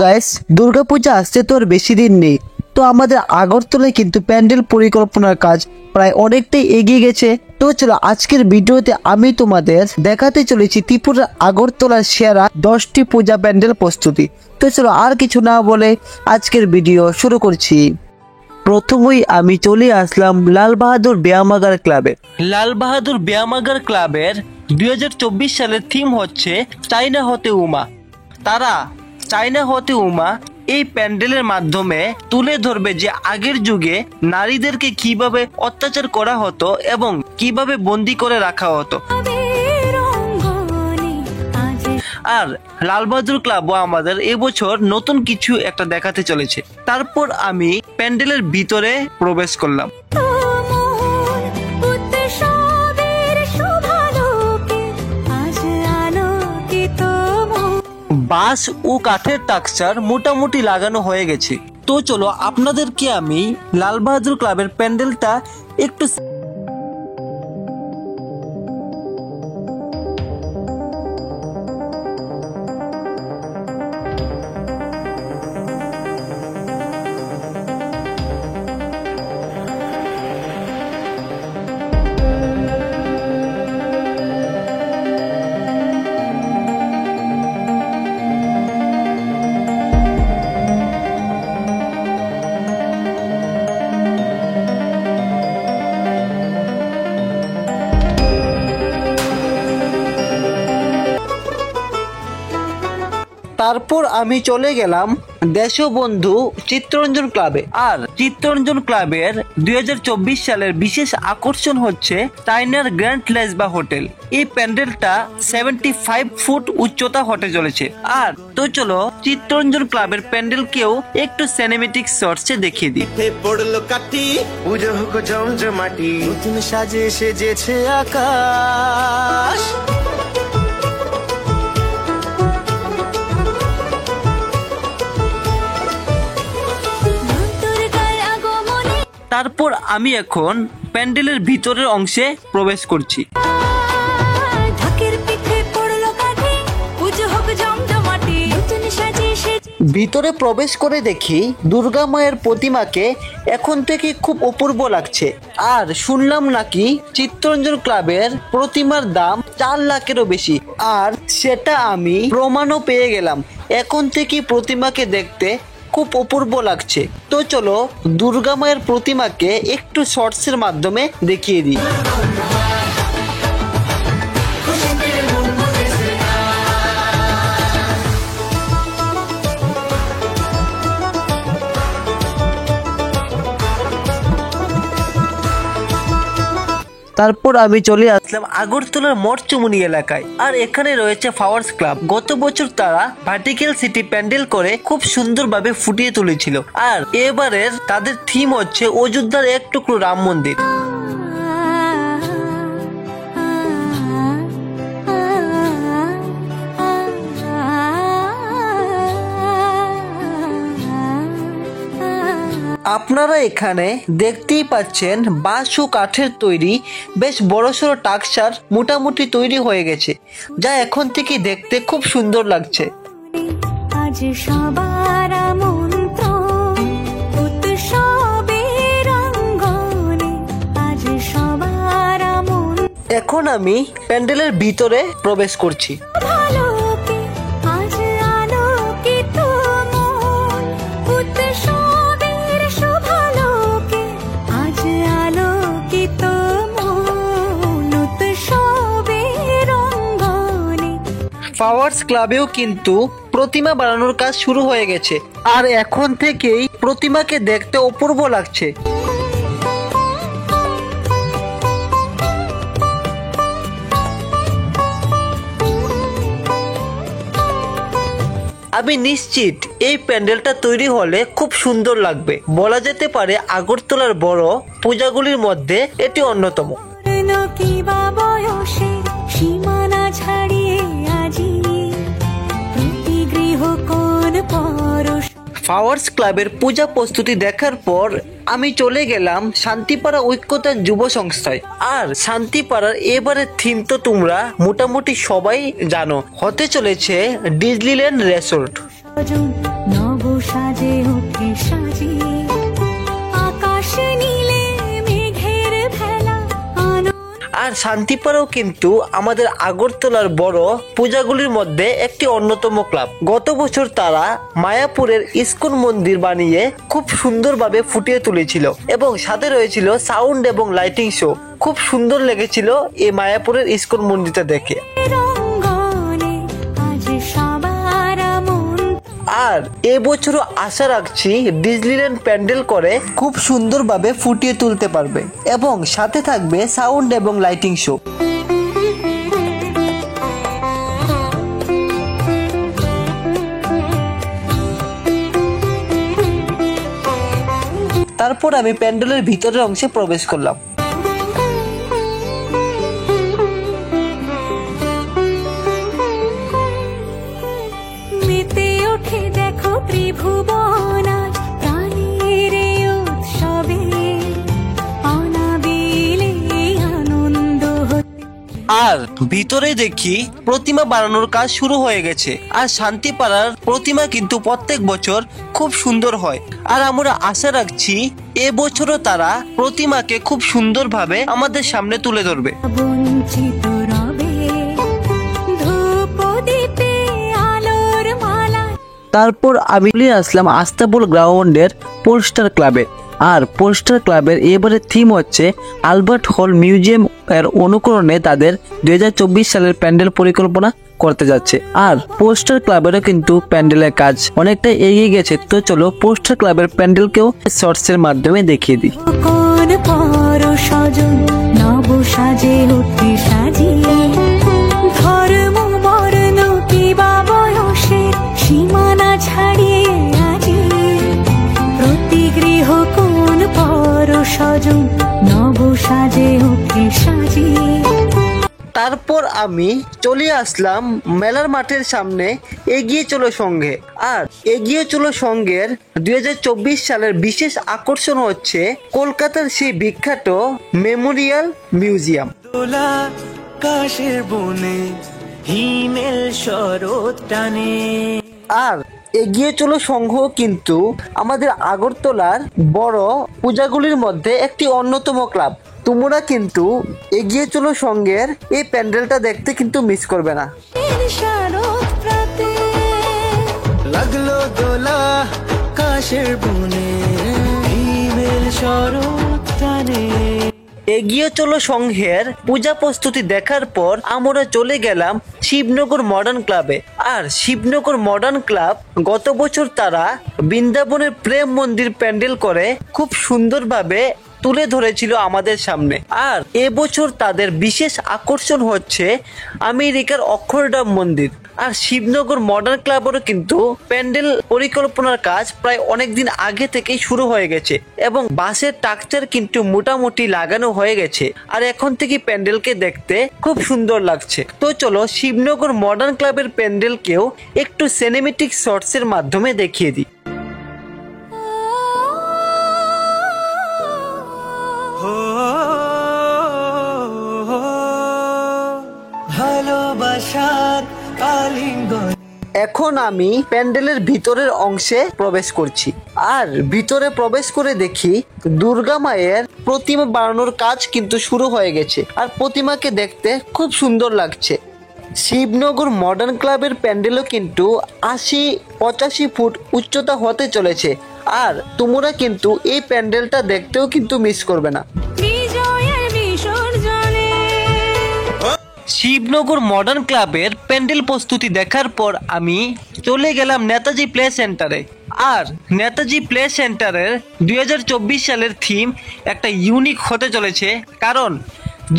Guys, Durga Puja আসতে তো আর বেশি দিন নেই। তো আমাদের আগরতলায় কিন্তু প্যান্ডেল পরিকল্পনার কাজ প্রায় অনেকটাই এগিয়ে গেছে। তো চলো আজকের ভিডিওতে আমি তোমাদের দেখাতে চলেছি ত্রিপুরার আগরতলার সেরা 10টি পূজা প্যান্ডেল প্রস্তুতি। তো চলো আর কিছু না বলে আজকের ভিডিও শুরু করছি। প্রথমেই আমি চলে আসলাম লাল বাহাদুর ব্যায়ামাগার ক্লাবে। লাল বাহাদুর ব্যায়ামাগার ক্লাবের 2024 সালের থিম হচ্ছে চাইনা হতে উমা। তারা চাইনা হতে উমা এই প্যান্ডেলের মাধ্যমে তুলে ধরবে যে আগের যুগে নারীদেরকে কিভাবে অত্যাচার করা হতো এবং কিভাবে বন্দি করে রাখা হতো। আর লাল বাহাদুর ক্লাবও আমাদের এবছর নতুন কিছু একটা দেখাতে চলেছে। তারপর আমি প্যান্ডেলের ভিতরে প্রবেশ করলাম। বাঁশ ও কাঠের টাক্সচার মোটামুটি লাগানো হয়ে গেছে। তো চলো আপনাদেরকে আমি লাল বাহাদুর ক্লাবের প্যান্ডেলটা একটু তারপর আমি চলে গেলাম দেশবন্ধু চিত্তরঞ্জন ক্লাবে। আর চিত্তরঞ্জন ক্লাবের 2024 সালের বিশেষ আকর্ষণ হচ্ছে চাইনার গ্র্যান্ড লেজবা হোটেল। এই প্যান্ডেলটা 75 ফুট উচ্চতা হতে চলেছে। আর তো চলো চিত্তরঞ্জন ক্লাবের প্যান্ডেলকেও একটু সিনেমেটিক শর্টসে দেখিয়ে দিই। পড়লো কাটি পুজো হোক জমজমাটি, নতুন সাজে সেজেছে আকাশ। তারপর আমি এখন প্যান্ডেলের ভিতরের অংশে প্রবেশ করছি। ভিতরে প্রবেশ করে দেখি দুর্গা মায়ের প্রতিমাকে এখন থেকে খুব অপূর্ব লাগছে। আর শুনলাম নাকি চিত্তরঞ্জন ক্লাবের প্রতিমার দাম 4 লাখেরও বেশি। আর সেটা আমি প্রমাণও পেয়ে গেলাম। এখন থেকে প্রতিমাকে দেখতে খুব অপূর্ব লাগছে। তো চলো দুর্গা মায়ের প্রতিমাকে একটু শর্টসের মাধ্যমে দেখিয়ে দিই। তারপর আমি চলে আসলাম আগরতলার মঠচুমুনি এলাকায়। আর এখানে রয়েছে ফ্লাওয়ার্স ক্লাব। গত বছর তারা ভার্টিক্যাল সিটি প্যান্ডেল করে খুব সুন্দরভাবে ফুটিয়ে তুলেছিল। আর এবারের তাদের থিম হচ্ছে অযোধ্যার এক টুকরো রাম মন্দির। আপনারা এখানে দেখতেই পাচ্ছেন বাঁশ ও কাঠের তৈরি বেশ বড়সড় টাক্সচার মোটামুটি তৈরি হয়ে গেছে, যা এখন থেকে দেখতে খুব সুন্দর লাগছে। এখন আমি প্যান্ডেলের ভিতরে প্রবেশ করছি। ফ্লাওয়ার্স ক্লাবেও কিন্তু প্রতিমা বানানোর কাজ শুরু হয়ে গেছে। আর এখন থেকেই প্রতিমাকে দেখতে অপূর্ব লাগছে। আমি নিশ্চিত এই প্যান্ডেলটা তৈরি হলে খুব সুন্দর লাগবে। বলা যেতে পারে আগরতলার বড় পূজাগুলির মধ্যে এটি অন্যতম। ফ্লাওয়ার্স ক্লাবের পূজা প্রস্তুতি দেখার পর আমি চলে গেলাম শান্তিপাড়া ঐক্যতান যুব সংস্থায়। আর শান্তিপাড়ার এবারের থিম তো তোমরা মোটামুটি সবাই জানো, হতে চলেছে ডিজনিল্যান্ড রিসোর্ট। নব সাজে ওকে সাজিয়ে আকাশ নীলে মেঘের ভেলা আর শান্তিপাড়াও কিন্তু আমাদের আগরতলার বড় পূজাগুলির মধ্যে একটি অন্যতম ক্লাব। গত বছর তারা মায়াপুরের ইস্কন মন্দির বানিয়ে খুব সুন্দরভাবে ফুটিয়ে তুলেছিল এবং সাথে রয়েছিল সাউন্ড এবং লাইটিং শো। খুব সুন্দর লেগেছিল এই মায়াপুরের ইস্কন মন্দিরটা দেখে। আর এবছরও আশা রাখছি ডিজনিল্যান্ড প্যান্ডেল করে খুব সুন্দরভাবে ফুটিয়ে তুলতে পারবে এবং সাথে থাকবে সাউন্ড এবং লাইটিং শো। তারপর আমি প্যান্ডেলের ভিতরের অংশে প্রবেশ করলাম। আর ভিতরে দেখি প্রতিমা বানানোর কাজ শুরু হয়ে গেছে। আর শান্তিপাড়ার প্রতিমা কিন্তু প্রত্যেক বছর খুব সুন্দর হয়। আর আমরা আশা রাখছি এবছরও তারা প্রতিমাকে খুব সুন্দরভাবে আমাদের সামনে তুলে ধরবে। তারপর আমি আসলাম আস্তাবল গ্রাউন্ডের পোস্টার ক্লাবে। আর পোস্টার ক্লাবের এবারে থিম হচ্ছে আলবার্ট হল মিউজিয়াম এর অনুকরণে তাদের 2024 সালের প্যান্ডেল পরিকল্পনা করতে যাচ্ছে। আর পোস্টার ক্লাবেরও কিন্তু প্যান্ডেলের কাজ অনেকটা এগিয়ে গেছে। তো চলো পোস্টার ক্লাবের প্যান্ডেলকেও শর্টস এর মাধ্যমে দেখিয়ে দিই। সীমানা ছাড়িয়ে আজি প্রতি গৃহ কোন পর সজন নব সাজে ওকে সাজিয়ে। তারপর আমি চলে আসলাম মেলার মাঠের সামনে এগিয়ে চলো সঙ্গে। আর এগিয়ে চলো সঙ্গের 2024 সালের বিশেষ আকর্ষণ হচ্ছে কলকাতার সেই বিখ্যাত মেমোরিয়াল মিউজিয়াম। কাশের বনে হিমেল শরৎ টানে। আর এগিয়ে চলো সংঘ কিন্তু আমাদের আগরতলার বড় পূজাগুলির মধ্যে একটি অন্যতম ক্লাব। তোমরা কিন্তু এগিয়ে চলো সংঘের এই প্যান্ডেলটা দেখতে কিন্তু মিস করবে না। লাগলো দোলা কাশের বনে হিমেল শরৎ টানে। এগিয়ে চলো সংঘের পূজা প্রস্তুতি দেখার পর আমরা চলে গেলাম শিবনগর মডার্ন ক্লাবে। আর শিবনগর মডার্ন ক্লাব গত বছর তারা বৃন্দাবনের প্রেম মন্দির প্যান্ডেল করে খুব সুন্দরভাবে তুলে ধরেছিল আমাদের সামনে। আর এবছর তাদের বিশেষ আকর্ষণ হচ্ছে আমেরিকার অক্ষরধাম মন্দির। আর শিবনগর মডার্ন ক্লাবেরও কিন্তু প্যান্ডেল পরিকল্পনার কাজ প্রায় অনেকদিন আগে থেকেই শুরু হয়ে গেছে এবং বাসের স্ট্রাকচার কিন্তু মোটামুটি লাগানো হয়ে গেছে। আর এখন থেকে প্যান্ডেলকে দেখতে খুব সুন্দর লাগছে। তো চলো শিবনগর মডার্ন ক্লাবের প্যান্ডেলকেও একটু সিনেমেটিক শর্টস এর মাধ্যমে দেখিয়ে দিই। ভালোবাসার আলিঙ্গন। এখন আমি প্যান্ডেলের ভিতরের অংশে প্রবেশ করছি। আর ভিতরে প্রবেশ করে দেখি দুর্গা মায়ের প্রতিমা বানানোর কাজ কিন্তু শুরু হয়ে গেছে। আর প্রতিমাকে দেখতে খুব সুন্দর লাগছে। শিবনগর মডার্ন ক্লাবের প্যান্ডেলও কিন্তু 80-85 ফুট উচ্চতা হতে চলেছে। আর তোমরা কিন্তু এই প্যান্ডেলটা দেখতেও কিন্তু মিস করবে না। শিবনগর মডার্ন ক্লাবের প্যান্ডেল প্রস্তুতি দেখার পর আমি চলে গেলাম নেতাজি প্লে সেন্টারে। আর নেতাজি প্লে সেন্টারের 2024 সালের থিম একটা ইউনিক হতে চলেছে। কারণ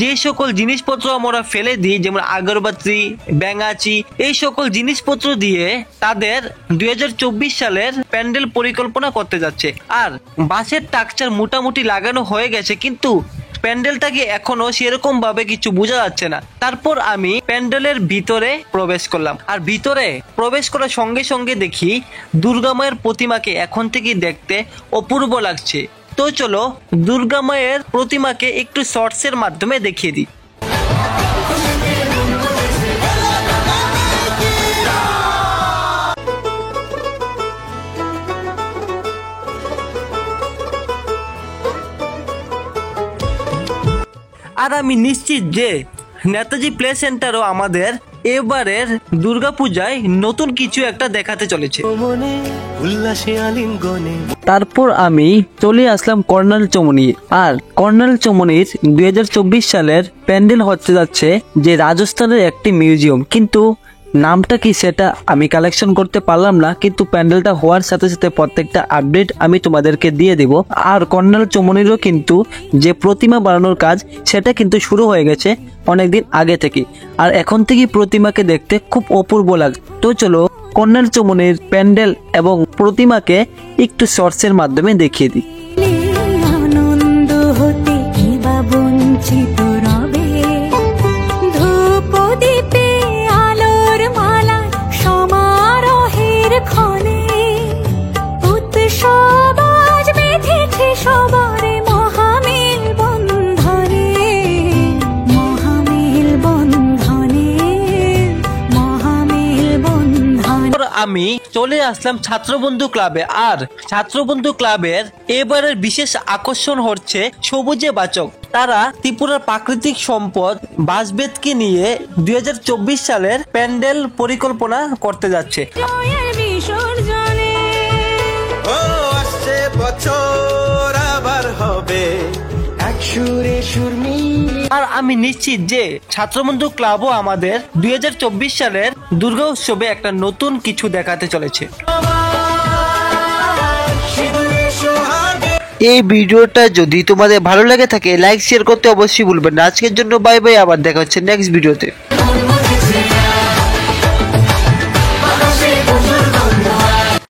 যে সকল জিনিসপত্র আমরা ফেলে দিই, যেমন আগরবাতি, ব্যাঙাচি, এই সকল জিনিসপত্র দিয়ে তাদের 2024 সালের প্যান্ডেল পরিকল্পনা করতে যাচ্ছে। আর বাসের স্ট্রাকচার মোটামুটি লাগানো হয়ে গেছে, কিন্তু প্যান্ডেলটাকে এখনো সেরকম ভাবে কিছু বোঝা যাচ্ছে না। তারপর আমি প্যান্ডেলের ভিতরে প্রবেশ করলাম। আর ভিতরে প্রবেশ করার সঙ্গে সঙ্গে দেখি দুর্গা মায়ের প্রতিমাকে এখন থেকে দেখতে অপূর্ব লাগছে। তো চলো দুর্গা মায়ের প্রতিমাকে একটু শর্টস এর মাধ্যমে দেখিয়ে দিই। আর আমি নিশ্চিত যে নেতাজি প্লে সেন্টারও আমাদের এবারের দুর্গাপূজায় নতুন কিছু একটা দেখাতে চলেছে। মনে উল্লাসে আলিঙ্গনে তারপর আমি চলে আসলাম কর্নাল চমনি। আর কর্নাল চমনির 2024 সালের প্যান্ডেল হতে যাচ্ছে যে রাজস্থানের একটি মিউজিয়াম, কিন্তু নামটা কি সেটা আমি কালেকশন করতে পারলাম না, কিন্তু প্যান্ডেলটা হওয়ার সাথে সাথে প্রত্যেকটা আপডেট আমি তোমাদেরকে দিয়ে দেব। আর কর্নাল চমনিরও কিন্তু যে প্রতিমা বানানোর কাজ সেটা কিন্তু শুরু হয়ে গেছে অনেকদিন আগে থেকে, আর এখন থেকে প্রতিমাকে দেখতে খুব অপূর্ব লাগে। তো চলো কর্নাল চমনির প্যান্ডেল এবং প্রতিমাকে একটু শর্টসের মাধ্যমে দেখিয়ে দিই। আনন্দ হতে কিবা বঞ্চিত রবে, ধূপ দীপে আলোর মালা সমারোহের ক্ষণে, উৎসব আজ বেঁধেছে সবারে মহামিল বন্ধনে, মহামিল বন্ধনে, মহামিল বন্ধনে। আমি চলে আসলাম ছাত্রবন্ধু ক্লাবে। আর ছাত্রবন্ধু ক্লাবের এবারের বিশেষ আকর্ষণ হচ্ছে সবুজে বাচক। তারা ত্রিপুরার প্রাকৃতিক সম্পদ বাঁশবেতকে নিয়ে 2024 সালের প্যান্ডেল পরিকল্পনা করতে যাচ্ছে। জয়ের বিসর্জনে ও আসছে বছর আবার হবে এক সুরে সুর মিলিয়ে আর আমি নিশ্চিত যে ছাত্রবন্ধু ক্লাবও আমাদের 2024 সালের দুর্গা উৎসবে একটা নতুন কিছু দেখাতে চলেছে। সিঁদুরে সোহাগে এই ভিডিওটা যদি তোমাদের ভালো লাগে থাকে লাইক শেয়ার করতে অবশ্যই ভুলবেন না। আজকের জন্য বাই বাই, আবার দেখা হচ্ছে নেক্সট ভিডিওতে।